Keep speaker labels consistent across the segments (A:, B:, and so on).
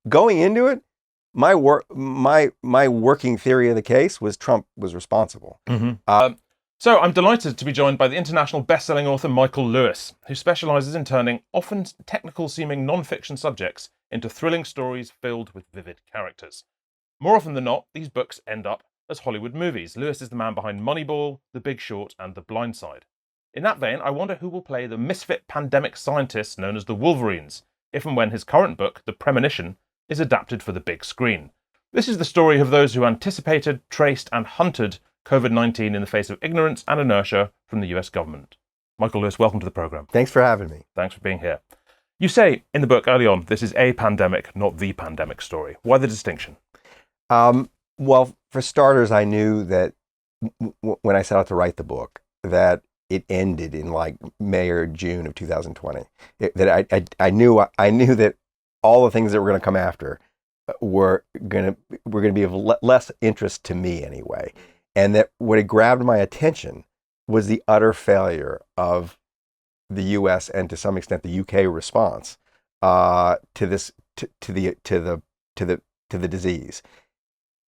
A: going into it, my working theory of the case was Trump was responsible.
B: So I'm delighted to be joined by the international best-selling author Michael Lewis, who specialises in turning often technical-seeming non-fiction subjects into thrilling stories filled with vivid characters. More often than not, these books end up as Hollywood movies. Lewis is the man behind Moneyball, The Big Short, and The Blind Side. In that vein, I wonder who will play the misfit pandemic scientists known as the Wolverines, if and when his current book, The Premonition, is adapted for the big screen. This is the story of those who anticipated, traced, and hunted COVID-19 in the face of ignorance and inertia from the US government. Michael Lewis, welcome to the programme.
A: Thanks for having me.
B: Thanks for being here. You say in the book early on, this is a pandemic, not the pandemic story. Why the distinction?
A: Well, for starters, I knew that when I set out to write the book, that it ended in like May or June of 2020. I knew that all the things that were going to come after were going to be of less interest to me anyway. And that what had grabbed my attention was the utter failure of the U.S. and to some extent the U.K. response to the disease.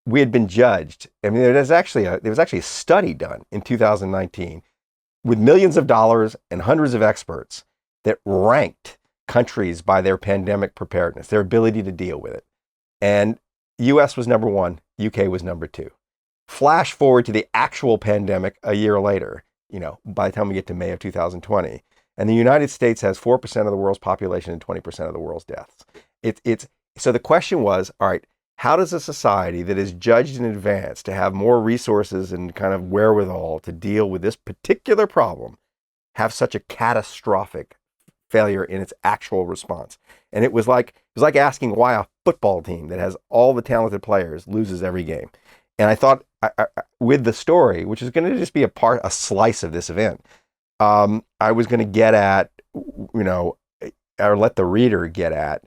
A: We had been judged. I mean, there was actually a study done in 2019 with millions of dollars and hundreds of experts that ranked countries by their pandemic preparedness, their ability to deal with it. And U.S. was number one, U.K. was number two. Flash forward to the actual pandemic a year later, by the time we get to May of 2020, and the United States has 4% of the world's population and 20% of the world's deaths. So the question was, all right, how does a society that is judged in advance to have more resources and kind of wherewithal to deal with this particular problem have such a catastrophic failure in its actual response? And it was like asking why a football team that has all the talented players loses every game. And I thought, with the story, which is going to just be a slice of this event, I was going to get at, or let the reader get at,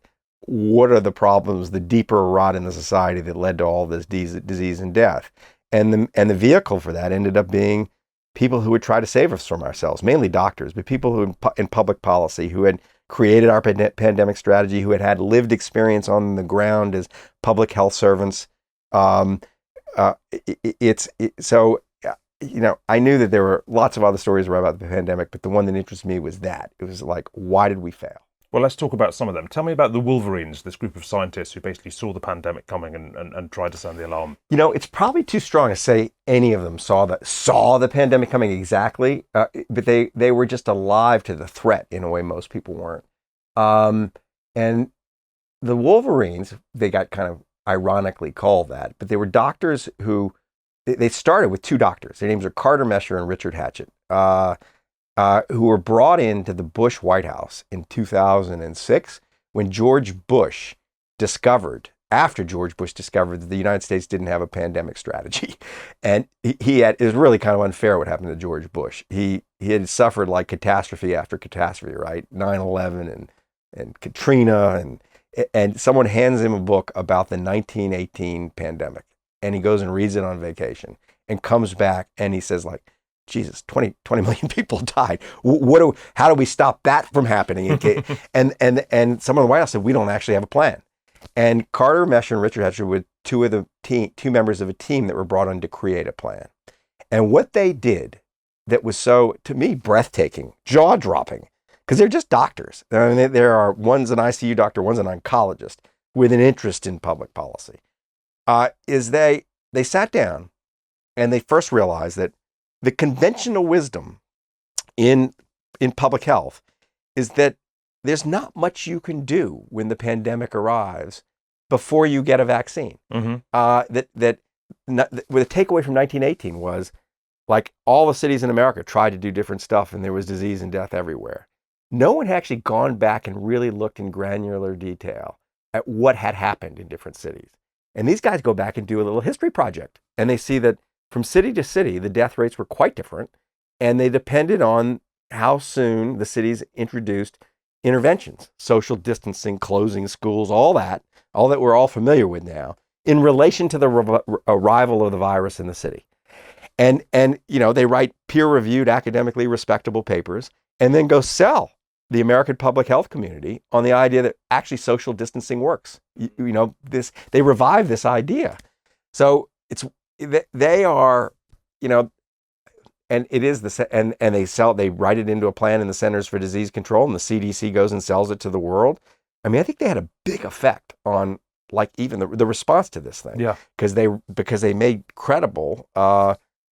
A: what are the problems, the deeper rot in the society that led to all this disease and death. And the vehicle for that ended up being people who would try to save us from ourselves, mainly doctors, but people who in public policy who had created our pandemic strategy, who had lived experience on the ground as public health servants. So I knew that there were lots of other stories about the pandemic, but the one that interested me was that. It was like, why did we fail?
B: Well, let's talk about some of them. Tell me about the Wolverines, this group of scientists who basically saw the pandemic coming and tried to sound the alarm.
A: It's probably too strong to say any of them saw the pandemic coming exactly, but they were just alive to the threat in a way most people weren't. And the Wolverines, they got kind of ironically called that, but they were doctors who, they started with two doctors. Their names are Carter Mesher and Richard Hatchett, who were brought into the Bush White House in 2006 when after George Bush discovered that the United States didn't have a pandemic strategy. And it was really kind of unfair what happened to George Bush. He had suffered like catastrophe after catastrophe, right? 9/11 and Katrina, and someone hands him a book about the 1918 pandemic. And he goes and reads it on vacation and comes back and he says like, Jesus, 20 million people died. How do we stop that from happening? And someone in the White House said, we don't actually have a plan. And Carter Mesher and Richard Hatcher were two members of a team that were brought on to create a plan. And what they did that was so, to me, breathtaking, jaw-dropping, because they're just doctors. I mean, there are, one's an ICU doctor, one's an oncologist with an interest in public policy, is they sat down and they first realized that the conventional wisdom in public health is that there's not much you can do when the pandemic arrives before you get a vaccine.
B: Mm-hmm.
A: With a takeaway from 1918 was like all the cities in America tried to do different stuff and there was disease and death everywhere. No one had actually gone back and really looked in granular detail at what had happened in different cities. And these guys go back and do a little history project and they see that from city to city, the death rates were quite different and they depended on how soon the cities introduced interventions, social distancing, closing schools, all that we're all familiar with now, in relation to the arrival of the virus in the city. And they write peer-reviewed, academically respectable papers and then go sell the American public health community on the idea that actually social distancing works. They revive this idea. So they are, and it is and they write it into a plan in the Centers for Disease Control, and the CDC goes and sells it to the world. I mean, I think they had a big effect on like even the response to this thing.
B: Yeah.
A: Because they made credible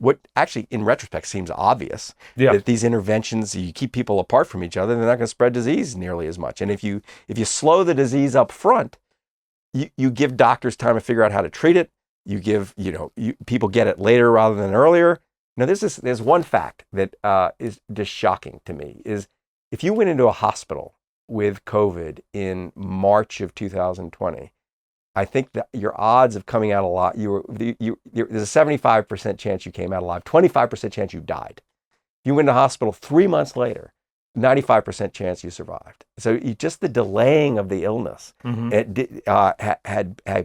A: what actually in retrospect seems obvious, that these interventions, you keep people apart from each other, they're not going to spread disease nearly as much. And if you slow the disease up front, you give doctors time to figure out how to treat it. You give, people get it later rather than earlier. Now, there's one fact that is just shocking to me, is if you went into a hospital with COVID in March of 2020, I think that your odds of coming out alive, there's a 75% chance you came out alive, 25% chance you died. You went to hospital 3 months later, 95% chance you survived. So just the delaying of the illness had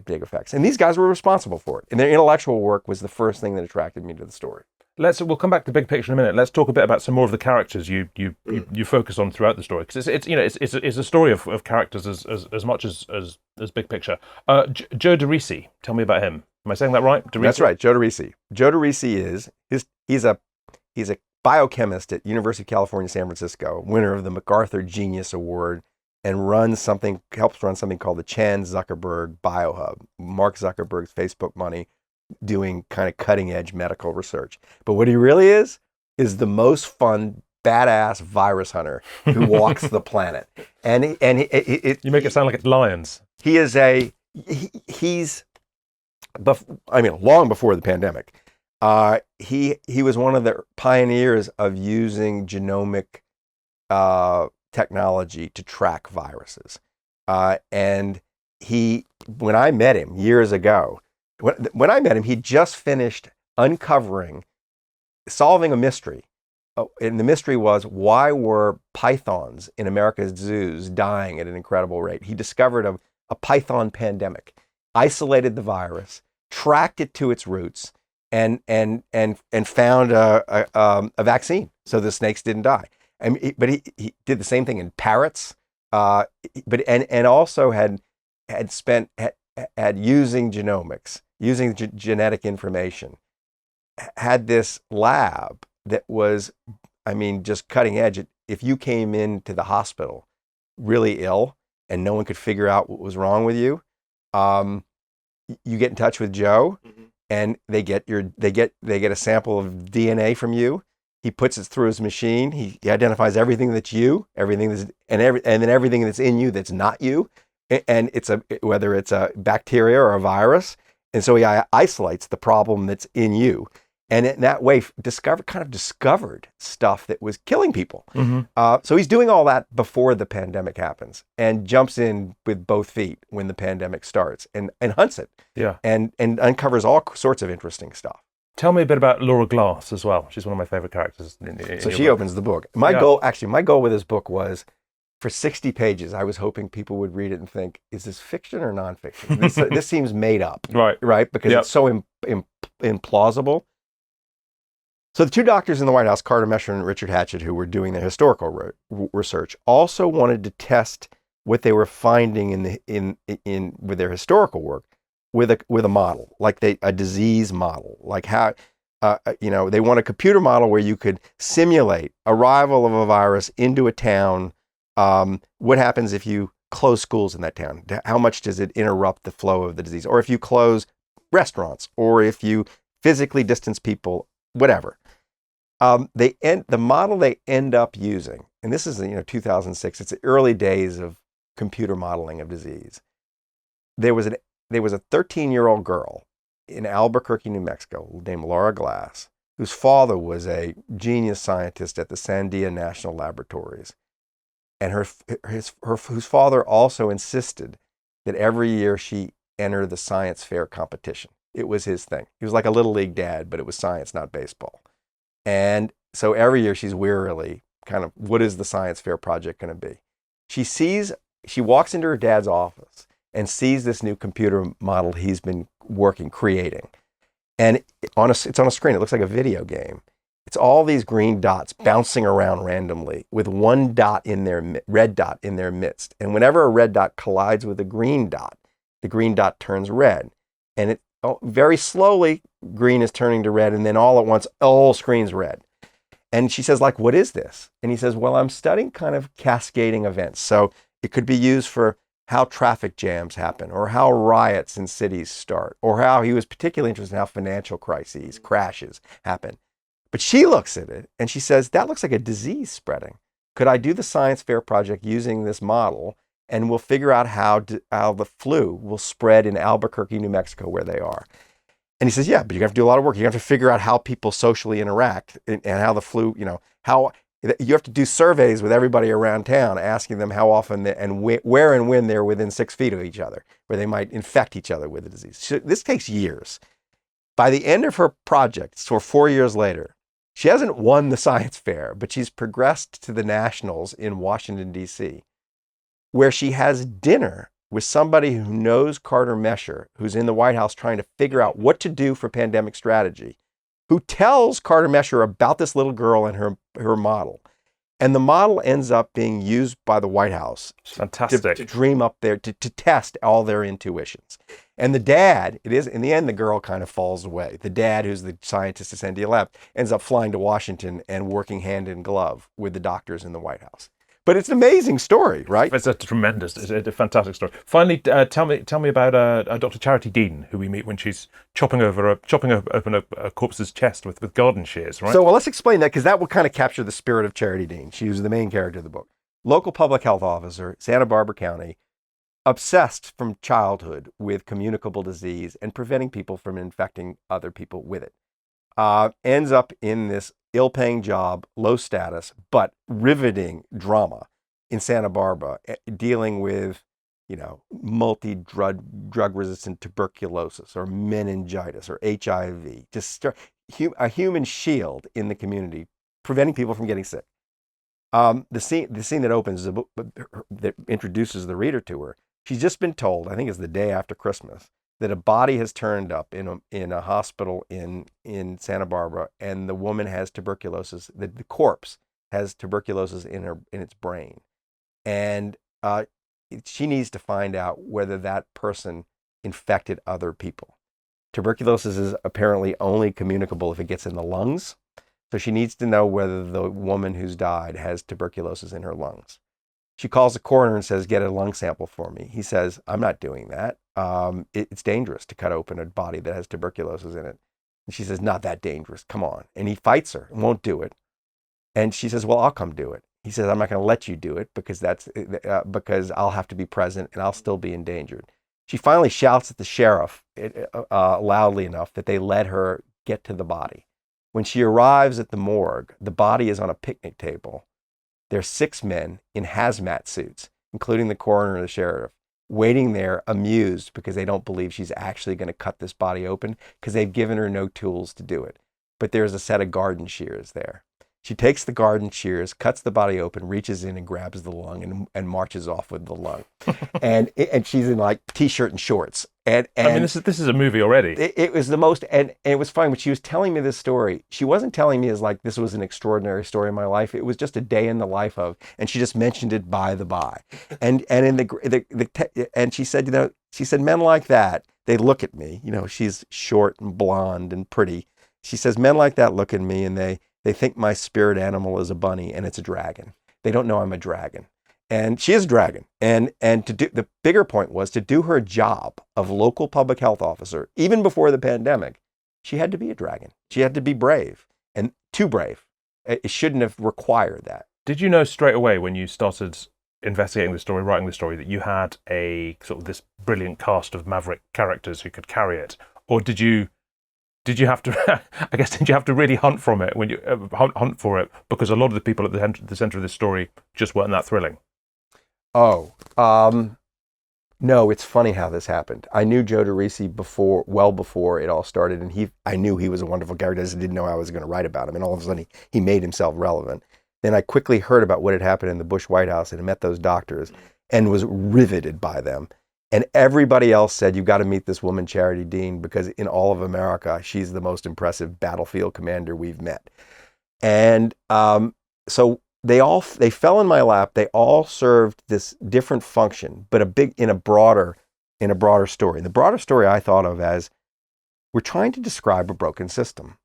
A: big effects. And these guys were responsible for it. And their intellectual work was the first thing that attracted me to the story.
B: We'll come back to the big picture in a minute. Let's talk a bit about some more of the characters you focus on throughout the story, because it's a story of characters as much as big picture. Joe DeRisi, tell me about him. Am I saying that right? DeRisi?
A: That's right, Joe DeRisi. Joe DeRisi he's a biochemist at University of California, San Francisco, winner of the MacArthur Genius Award, and helps run something called the Chan Zuckerberg BioHub. Mark Zuckerberg's Facebook money, doing kind of cutting edge medical research. But what he really is the most fun, badass virus hunter who walks the planet. And
B: you make it sound like it's lions.
A: He's long before the pandemic. He was one of the pioneers of using genomic technology to track viruses. And when I met him years ago, when I met him, he just finished solving a mystery. And the mystery was, why were pythons in America's zoos dying at an incredible rate? He discovered a python pandemic, isolated the virus, tracked it to its roots, and found a vaccine so the snakes didn't die. But he did the same thing in parrots, and also had using genomics, using genetic information, had this lab that was, just cutting edge. If you came into the hospital really ill and no one could figure out what was wrong with you, you get in touch with Joe, and they get a sample of DNA from you. He puts it through his machine. He identifies everything that's you, and then everything that's in you that's not you, and whether it's a bacteria or a virus. And so he isolates the problem that's in you, and in that way discovered stuff that was killing people. So he's doing all that before the pandemic happens, and jumps in with both feet when the pandemic starts, and hunts it. Yeah, and uncovers all sorts of interesting stuff.
B: Tell me a bit about Laura Glass as well. She's one of my favorite characters.
A: So she opens the book. My goal with this book was, for 60 pages, I was hoping people would read it and think, is this fiction or nonfiction? This seems made up, right? Because it's so implausible. So the two doctors in the White House, Carter Mesher and Richard Hatchett, who were doing the historical research, also wanted to test what they were finding with their historical work with a model, like a disease model, like how they want a computer model where you could simulate arrival of a virus into a town. What happens if you close schools in that town? How much does it interrupt the flow of the disease? Or if you close restaurants, or if you physically distance people, whatever. The model they end up using, and this is 2006. It's the early days of computer modeling of disease. There was a 13-year-old girl in Albuquerque, New Mexico, named Laura Glass, whose father was a genius scientist at the Sandia National Laboratories. And whose father also insisted that every year she enter the science fair competition. It was his thing. He was like a little league dad, but it was science, not baseball. And so every year she's wearily kind of, what is the science fair project going to be? She walks into her dad's office and sees this new computer model he's been creating. And it's on a screen. It looks like a video game. It's all these green dots bouncing around randomly with one dot in their red dot in their midst. And whenever a red dot collides with a green dot, the green dot turns red. And it very slowly, green is turning to red. And then all at once, all screen's red. And she says, like, what is this? And he says, well, I'm studying kind of cascading events. So it could be used for how traffic jams happen, or how riots in cities start, or how he was particularly interested in how financial crises, crashes happen. But she looks at it and she says, that looks like a disease spreading. Could I do the science fair project using this model, and we'll figure out how the flu will spread in Albuquerque, New Mexico, where they are? And he says, yeah, but you have to do a lot of work. You have to figure out how people socially interact, and how the flu, how you have to do surveys with everybody around town, asking them how often and where and when they're within 6 feet of each other, where they might infect each other with the disease. So this takes years. By the end of her project, so 4 years later, she hasn't won the science fair, but she's progressed to the nationals in Washington, D.C., where she has dinner with somebody who knows Carter Mesher, who's in the White House trying to figure out what to do for pandemic strategy, who tells Carter Mesher about this little girl and her model. And the model ends up being used by the White House to dream up to test all their intuitions. And the dad, in the end, the girl kind of falls away. The dad, who's the scientist at Sandia Lab, ends up flying to Washington and working hand in glove with the doctors in the White House. But it's an amazing story, right?
B: It's a fantastic story. Finally, tell me about Dr. Charity Dean, who we meet when she's chopping open a corpse's chest with garden shears, right?
A: So, well, let's explain that, because that will kind of capture the spirit of Charity Dean. She was the main character of the book. Local public health officer, Santa Barbara County, obsessed from childhood with communicable disease and preventing people from infecting other people with it. Ends up in this ill-paying job, low status, but riveting drama in Santa Barbara, dealing with, drug-resistant tuberculosis or meningitis or HIV, just a human shield in the community, preventing people from getting sick. The scene that opens that introduces the reader to her. She's just been told, I think it's the day after Christmas, that a body has turned up in a hospital in Santa Barbara, and the woman has tuberculosis. The corpse has tuberculosis in its brain, and she needs to find out whether that person infected other people. Tuberculosis is apparently only communicable if it gets in the lungs, so she needs to know whether the woman who's died has tuberculosis in her lungs. She calls the coroner and says, get a lung sample for me. He says, I'm not doing that. It's dangerous to cut open a body that has tuberculosis in it. And she says, not that dangerous. Come on. And he fights her and won't do it. And she says, well, I'll come do it. He says, I'm not going to let you do it because I'll have to be present and I'll still be endangered. She finally shouts at the sheriff loudly enough that they let her get to the body. When she arrives at the morgue, the body is on a picnic table. There's 6 men in hazmat suits, including the coroner and the sheriff, waiting there amused because they don't believe she's actually going to cut this body open because they've given her no tools to do it. But there's a set of garden shears there. She takes the garden shears, cuts the body open, reaches in and grabs the lung and marches off with the lung. and she's in like t-shirt and shorts. And
B: I mean, this is a movie already.
A: It was the most, and it was fun when she was telling me this story. She wasn't telling me as like this was an extraordinary story in my life. It was just a day in the life of, and she just mentioned it by the by. And in and she said, men like that, they look at me. She's short and blonde and pretty. She says, men like that look at me and they think my spirit animal is a bunny and it's a dragon. They don't know I'm a dragon. And she is a dragon. And the bigger point was to do her job of local public health officer, even before the pandemic, she had to be a dragon. She had to be brave, and too brave. It shouldn't have required that.
B: Did you know straight away when you started investigating the story, writing the story, that you had a sort of this brilliant cast of Maverick characters who could carry it? Or did you have to, I guess, did you have to really hunt for it? Because a lot of the people at the center of this story just weren't that thrilling.
A: No, it's funny how this happened. I knew Joe DeRisi well before it all started, and I knew he was a wonderful character. I just didn't know I was going to write about him, and all of a sudden he made himself relevant. Then I quickly heard about what had happened in the Bush White House and met those doctors and was riveted by them. And everybody else said, you've got to meet this woman, Charity Dean, because in all of America, she's the most impressive battlefield commander we've met. And so they fell in my lap. They all served this different function, but in a broader story. The broader story I thought of as we're trying to describe a broken system.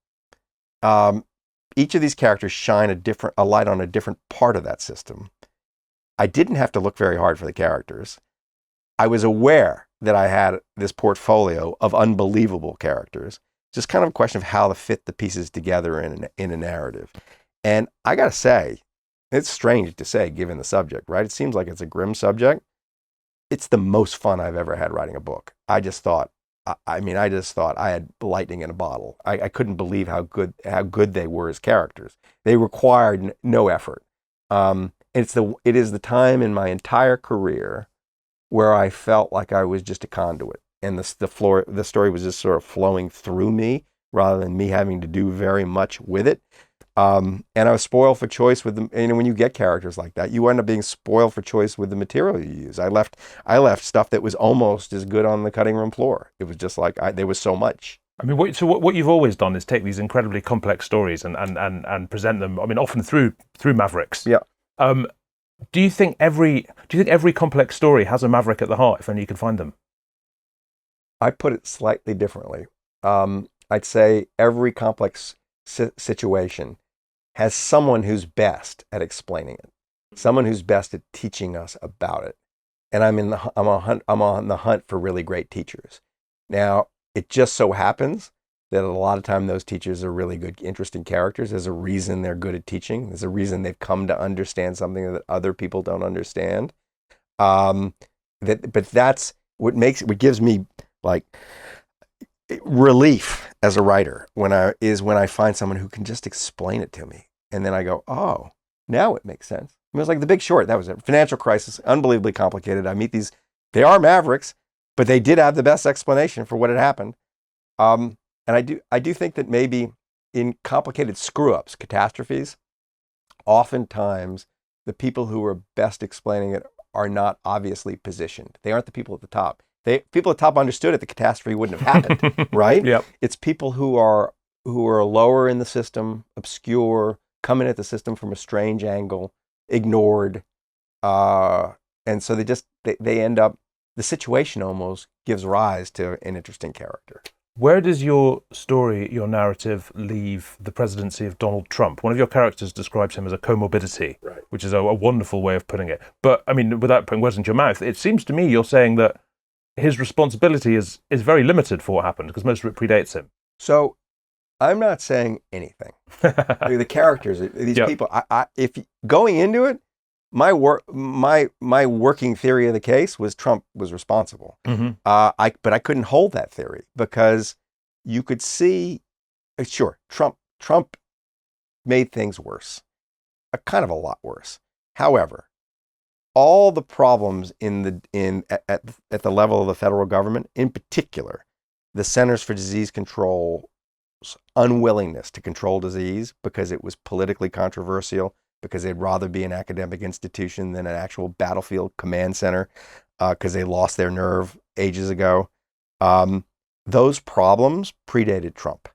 A: Each of these characters shine a light on a different part of that system. I didn't have to look very hard for the characters. I was aware that I had this portfolio of unbelievable characters. Just kind of a question of how to fit the pieces together in a narrative. And I got to say, it's strange to say given the subject, right? It seems like it's a grim subject. It's the most fun I've ever had writing a book. I just thought I had lightning in a bottle. I couldn't believe how good they were as characters. They required no effort. It is the time in my entire career where I felt like I was just a conduit, and the story was just sort of flowing through me rather than me having to do very much with it. And I was spoiled for choice with them. And when you get characters like that, you end up being spoiled for choice with the material you use. I left stuff that was almost as good on the cutting room floor. It was just like there was so much.
B: I mean, what you've always done is take these incredibly complex stories and present them. I mean, often through Mavericks.
A: Yeah.
B: Do you think every complex story has a Maverick at the heart, if only you can find them?
A: I put it slightly differently. I'd say every complex situation has someone who's best at explaining it, someone who's best at teaching us about it. And I'm on the hunt for really great teachers. Now, it just so happens that a lot of time those teachers are really good, interesting characters. There's a reason they're good at teaching. There's a reason they've come to understand something that other people don't understand. But that's what gives me like relief as a writer when I find someone who can just explain it to me, and then I go, oh, now it makes sense. I mean, it was like The Big Short. That was it. Financial crisis, unbelievably complicated. I meet these. They are Mavericks, but they did have the best explanation for what had happened. And I do think that maybe in complicated screw-ups, catastrophes, oftentimes the people who are best explaining it are not obviously positioned. They aren't the people at the top. People at the top understood it, the catastrophe wouldn't have happened, right?
B: Yep.
A: It's people who are lower in the system, obscure, coming at the system from a strange angle, ignored, and so they end up. The situation almost gives rise to an interesting character.
B: Where does your story, your narrative, leave the presidency of Donald Trump? One of your characters describes him as a comorbidity,
A: right,
B: which is a wonderful way of putting it. But I mean, without putting words into your mouth, it seems to me you're saying that his responsibility is very limited for what happened because most of it predates him.
A: So I'm not saying anything. The characters, these
B: Yep.
A: people, if going into it, my working theory of the case was Trump was responsible.
B: Mm-hmm.
A: But I couldn't hold that theory because you could see, sure, Trump made things worse, kind of a lot worse. However, all the problems at the level of the federal government, in particular, the Centers for Disease Control's unwillingness to control disease because it was politically controversial, because they'd rather be an academic institution than an actual battlefield command center, because they lost their nerve ages ago. Those problems predated Trump.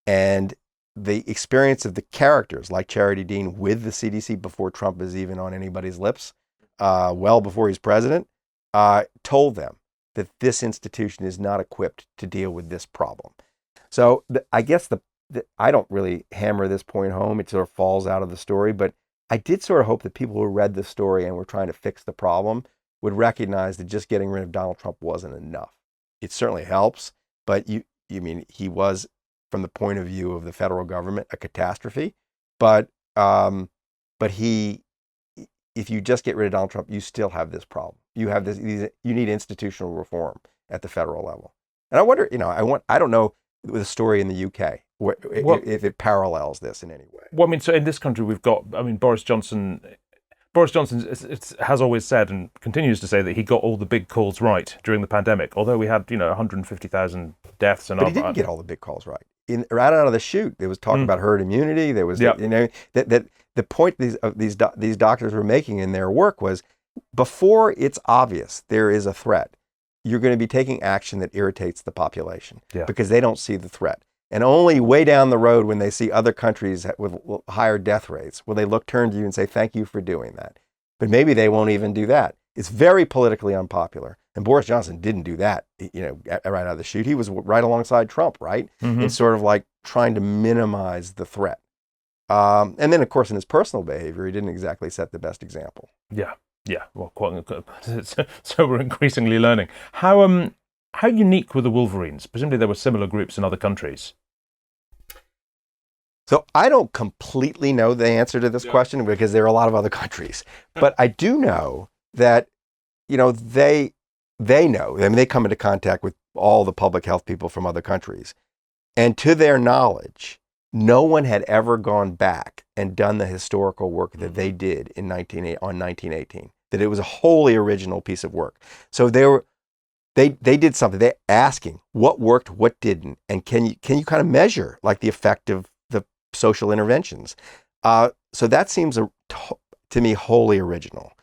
A: And the experience of the characters like Charity Dean with the CDC before Trump is even on anybody's lips, well before he's president, told them that this institution is not equipped to deal with this problem. So I guess I don't really hammer this point home. It sort of falls out of the story, but I did sort of hope that people who read the story and were trying to fix the problem would recognize that just getting rid of Donald Trump wasn't enough. It certainly helps, but you mean he was, from the point of view of the federal government, a catastrophe. But if you just get rid of Donald Trump, you still have this problem. You have this. You need institutional reform at the federal level. And I wonder, I don't know with a story in the UK if it parallels this in any way.
B: Well, I mean, so in this country we've got, Boris Johnson has always said and continues to say that he got all the big calls right during the pandemic, although we had, 150,000 deaths.
A: But he didn't get all the big calls right. Right out of the chute, there was talk about herd immunity. There was,
B: Yep.
A: that the point these doctors were making in their work was, before it's obvious there is a threat, you're going to be taking action that irritates the population because they don't see the threat. And only way down the road when they see other countries with higher death rates will they turn to you and say, thank you for doing that. But maybe they won't even do that. It's very politically unpopular. And Boris Johnson didn't do that, right out of the chute. He was right alongside Trump, right?
B: Mm-hmm.
A: In sort of like trying to minimize the threat. And then, of course, in his personal behavior, he didn't exactly set the best example.
B: Yeah. Well, so we're increasingly learning. How unique were the Wolverines? Presumably there were similar groups in other countries.
A: So I don't completely know the answer to this question because there are a lot of other countries. But I do know that, they know. I mean, they come into contact with all the public health people from other countries. And to their knowledge, no one had ever gone back and done the historical work that they did on 1918. That it was a wholly original piece of work. So they did something. They're asking what worked, what didn't, and can you kind of measure like the effect of the social interventions? So that seems to me wholly original.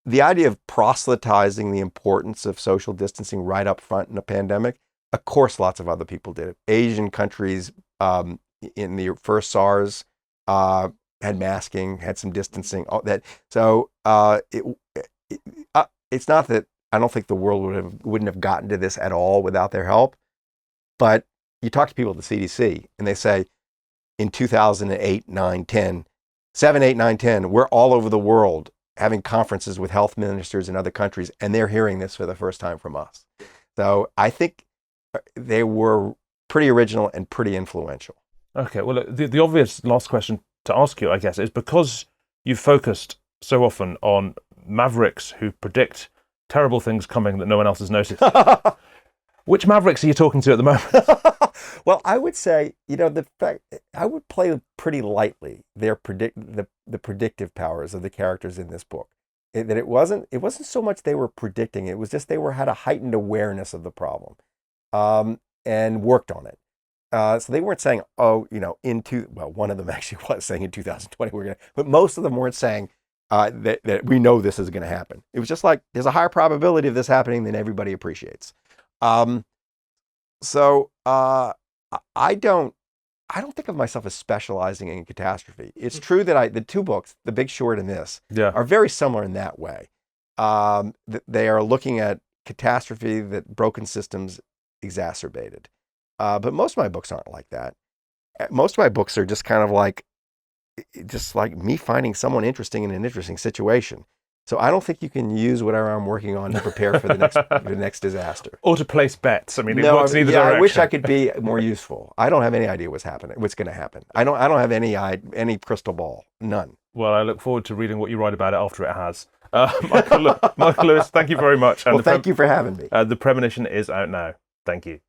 A: The idea of proselytizing the importance of social distancing right up front in a pandemic, of course, lots of other people did it. Asian countries in the first SARS had masking, had some distancing. All that. So it's not that I don't think the world wouldn't have gotten to this at all without their help. But you talk to people at the CDC, and they say in 2008, 9, 10, 7, 8, 9, 10, we're all over the world having conferences with health ministers in other countries, and they're hearing this for the first time from us. So I think they were pretty original and pretty influential.
B: Okay, well, the obvious last question to ask you, I guess, is because you've focused so often on Mavericks who predict terrible things coming that no one else has noticed. Which Mavericks are you talking to at the moment?
A: Well, I would say, I would play pretty lightly the predictive powers of the characters in this book. It wasn't so much they were predicting, it was just they had a heightened awareness of the problem, and worked on it. So they weren't saying, one of them actually was saying in 2020 but most of them weren't saying that we know this is going to happen. It was just like there's a higher probability of this happening than everybody appreciates. So I don't think of myself as specializing in catastrophe. It's true that the two books, The Big Short and this, are very similar in that way. They are looking at catastrophe that broken systems exacerbated. But most of my books aren't like that. Most of my books are just kind of like me finding someone interesting in an interesting situation. So I don't think you can use whatever I'm working on to prepare for the next disaster.
B: Or to place bets. I mean, it works in either direction.
A: I wish I could be more useful. I don't have any idea what's going to happen. I don't have any crystal ball. None.
B: Well, I look forward to reading what you write about it after it has. Michael Lewis, thank you very much.
A: And thank you for having me.
B: The Premonition is out now. Thank you.